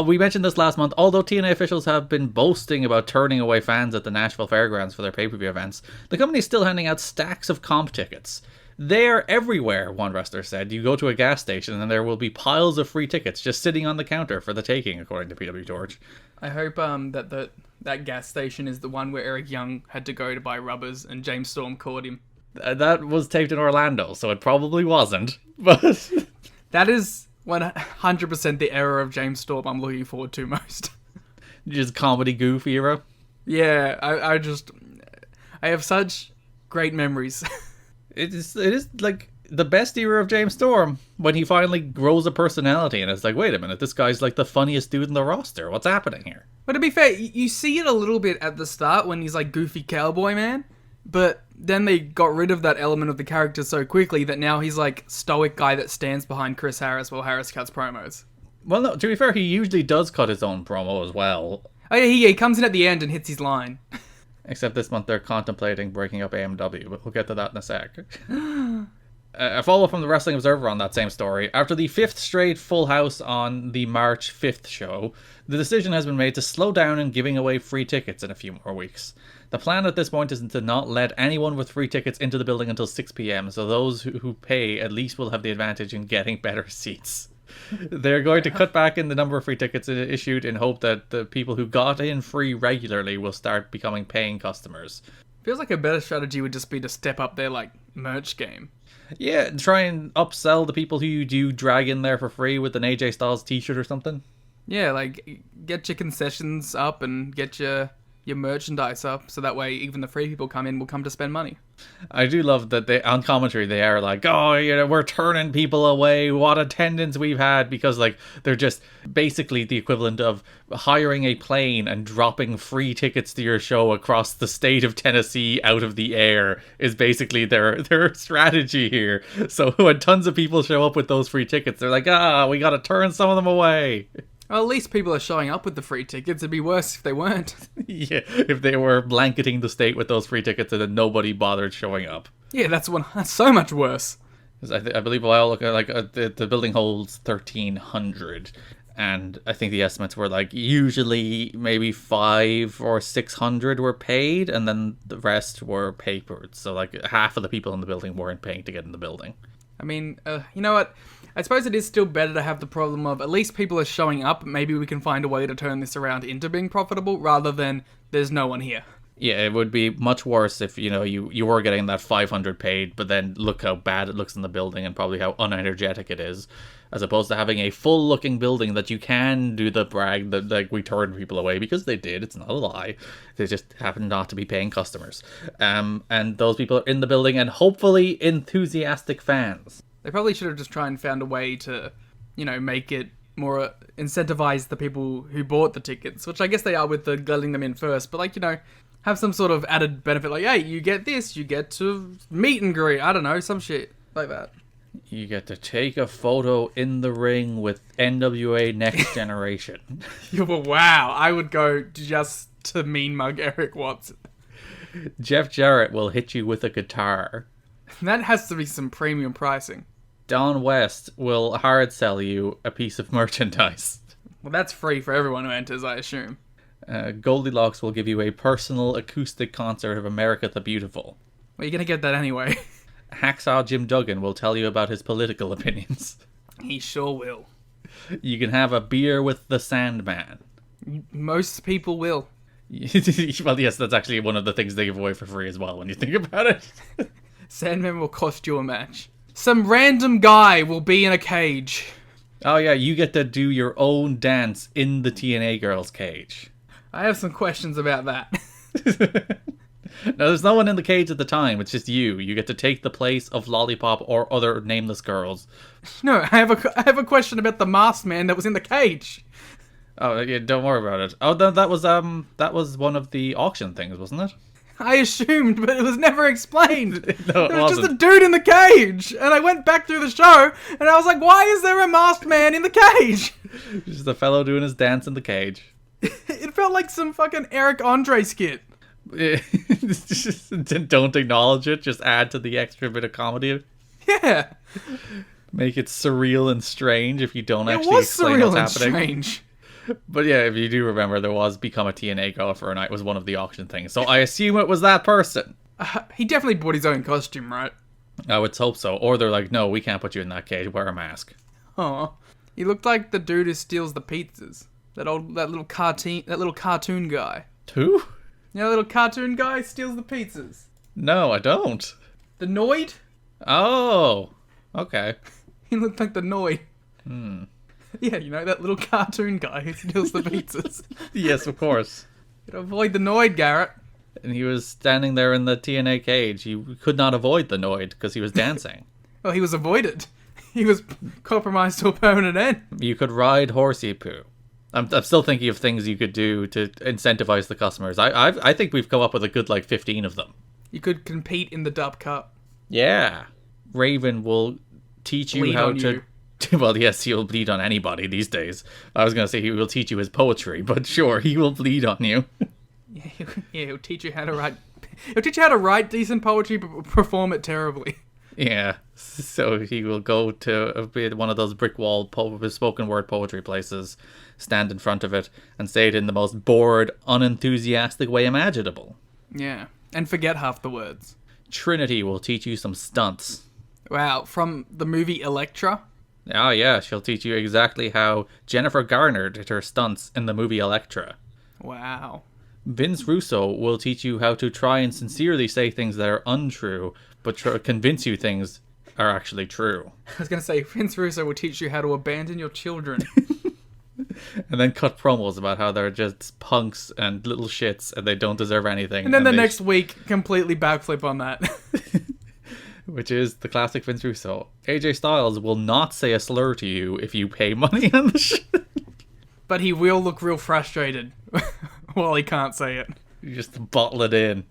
we mentioned this last month, although TNA officials have been boasting about turning away fans at the Nashville Fairgrounds for their pay-per-view events, the company is still handing out stacks of comp tickets. They're everywhere, one wrestler said. You go to a gas station and there will be piles of free tickets just sitting on the counter for the taking, according to PW George. I hope that gas station is the one where Eric Young had to go to buy rubbers and James Storm caught him. That was taped in Orlando, so it probably wasn't. But that is 100% the era of James Storm I'm looking forward to most. Just comedy goof era. Yeah, I have such great memories. It is like the best era of James Storm, when he finally grows a personality and it's like, wait a minute, this guy's like the funniest dude in the roster. What's happening here? But to be fair, you see it a little bit at the start when he's like goofy cowboy man, but then they got rid of that element of the character so quickly that now he's like stoic guy that stands behind Chris Harris while Harris cuts promos. Well, no, to be fair, he usually does cut his own promo as well. Oh yeah, he comes in at the end and hits his line. Except this month they're contemplating breaking up AMW, but we'll get to that in a sec. A follow from the Wrestling Observer on that same story. After the 5th straight Full House on the March 5th show, the decision has been made to slow down in giving away free tickets in a few more weeks. The plan at this point is to not let anyone with free tickets into the building until 6 p.m, so those who pay at least will have the advantage in getting better seats. They're going to cut back in the number of free tickets issued in hope that the people who got in free regularly will start becoming paying customers. Feels like a better strategy would just be to step up their like merch game. Yeah, try and upsell the people who you do drag in there for free with an AJ Styles t-shirt or something. Yeah, like get your concessions up and get your merchandise up, so that way even the free people will come to spend money. I do love that they, on commentary, they are like, oh, you know, we're turning people away, what attendance we've had, because like they're just basically the equivalent of hiring a plane and dropping free tickets to your show across the state of Tennessee out of the air is basically their strategy here. So when tons of people show up with those free tickets, they're like, we gotta turn some of them away. Well, at least people are showing up with the free tickets. It'd be worse if they weren't. Yeah, if they were blanketing the state with those free tickets and then nobody bothered showing up. Yeah, that's so much worse. I believe while I look at the building holds 1,300, and I think the estimates were like usually maybe 500 or 600 were paid, and then the rest were papered. So like half of the people in the building weren't paying to get in the building. I mean, you know what? I suppose it is still better to have the problem of at least people are showing up. Maybe we can find a way to turn this around into being profitable rather than there's no one here. Yeah, it would be much worse if, you know, you were getting that 500 paid, but then look how bad it looks in the building and probably how unenergetic it is, as opposed to having a full-looking building that you can do the brag that like we turned people away, because they did. It's not a lie. They just happen not to be paying customers. And those people are in the building and hopefully enthusiastic fans. They probably should have just tried and found a way to, you know, make it more incentivize the people who bought the tickets, which I guess they are with the letting them in first, but like, you know, have some sort of added benefit, like, hey, you get this, you get to meet and greet, I don't know, some shit like that. You get to take a photo in the ring with NWA Next Generation. Wow, I would go just to mean mug Eric Watson. Jeff Jarrett will hit you with a guitar. That has to be some premium pricing. Don West will hard sell you a piece of merchandise. Well, that's free for everyone who enters, I assume. Goldilocks will give you a personal acoustic concert of America the Beautiful. Well, you're going to get that anyway. Hacksaw Jim Duggan will tell you about his political opinions. He sure will. You can have a beer with the Sandman. Most people will. Well, yes, that's actually one of the things they give away for free as well, when you think about it. Sandman will cost you a match. Some random guy will be in a cage. Oh yeah, you get to do your own dance in the TNA girl's cage. I have some questions about that. No, there's no one in the cage at the time. It's just you. You get to take the place of Lollipop or other nameless girls. No, I have a question about the masked man that was in the cage. Oh yeah, don't worry about it. Oh, that was one of the auction things, wasn't it? I assumed, but it was never explained. No, it was just a dude in the cage. And I went back through the show, and I was like, why is there a masked man in the cage? Just a fellow doing his dance in the cage. It felt like some fucking Eric Andre skit. Just don't acknowledge it, just add to the extra bit of comedy. Yeah. Make it surreal and strange if you don't actually explain what's happening. Strange. But yeah, if you do remember, there was become a TNA girl for a night was one of the auction things. So I assume it was that person. He definitely bought his own costume, right? I would hope so. Or they're like, no, we can't put you in that cage. Wear a mask. Oh, he looked like the dude who steals the pizzas. That little cartoon guy. Who? You know, the little cartoon guy who steals the pizzas. No, I don't. The Noid? Oh, okay. He looked like the Noid. Yeah, you know, that little cartoon guy who steals the pizzas. Yes, of course. Gotta avoid the Noid, Garrett. And he was standing there in the TNA cage. He could not avoid the Noid because he was dancing. Well, he was avoided. He was compromised to a permanent end. You could ride horsey poo. I'm still thinking of things you could do to incentivize the customers. I think we've come up with a good 15 of them. You could compete in the Dub Cup. Yeah. Raven will teach you Bleed how on to... you. Well, yes, he'll bleed on anybody these days. I was going to say he will teach you his poetry, but sure, he will bleed on you. Yeah, he'll teach you how to write. He'll teach you how to write decent poetry, but perform it terribly. Yeah, so he will go to one of those brick wall spoken word poetry places, stand in front of it, and say it in the most bored, unenthusiastic way imaginable. Yeah, and forget half the words. Trinity will teach you some stunts. Wow, from the movie Elektra? Oh yeah, she'll teach you exactly how Jennifer Garner did her stunts in the movie Elektra. Wow. Vince Russo will teach you how to try and sincerely say things that are untrue, but convince you things are actually true. I was going to say, Vince Russo will teach you how to abandon your children. And then cut promos about how they're just punks and little shits and they don't deserve anything. And then the next week, completely backflip on that. Which is the classic Vince Russo. AJ Styles will not say a slur to you if you pay money on the shit. But he will look real frustrated while he can't say it. You just bottle it in.